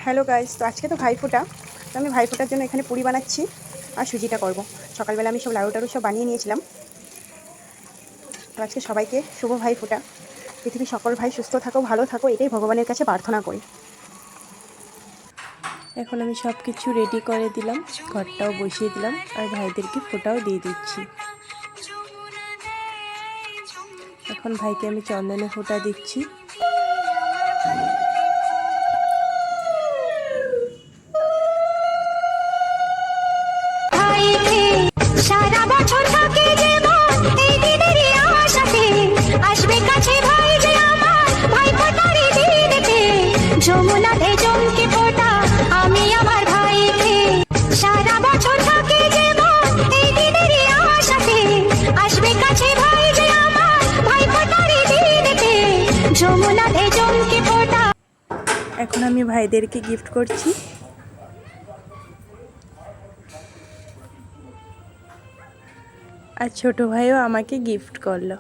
Hello guys, তো আজকে তো ভাইফোঁটা। তো আমি ভাইফোঁটার জন্য এখানে পুরি বানাচ্ছি আর সুজিটা করব। সকালবেলা আমি সব লাড়ু টাড়ু সব বানিয়ে নিয়েছিলাম। তো আজকে সবাইকে শুভ ভাইফোঁটা। পৃথিবীর সকল ভাই সুস্থ থাকো, ভালো থাকো, এটাই ভগবানের কাছে প্রার্থনা করি। এখন আমি সব কিছু রেডি করে দিলাম, ঘরটাও বসিয়ে দিলাম আর ভাইদেরকে ফোঁটাও দিয়ে দিচ্ছি। এখন ভাইকে আমি চন্দনে ফোঁটা দিচ্ছি। সারা বছর থাকে জীবন এই দিনেরই আশাতে, আসবে কাছে ভাই যে আমার ভাইফোঁটারই দিনেতে, যমুনাতে চমকে ফোঁটা আমি আমার ভাইকে। সারা বছর থাকে জীবন এই দিনেরই আশাতে, আসবে কাছে ভাই যে আমার ভাইফোঁটারই দিনেতে, যমুনাতে চমকে ফোঁটা। এখন আমি ভাইদেরকে গিফট করছি। আর ছোট ভাইও আমাকে গিফট করলো।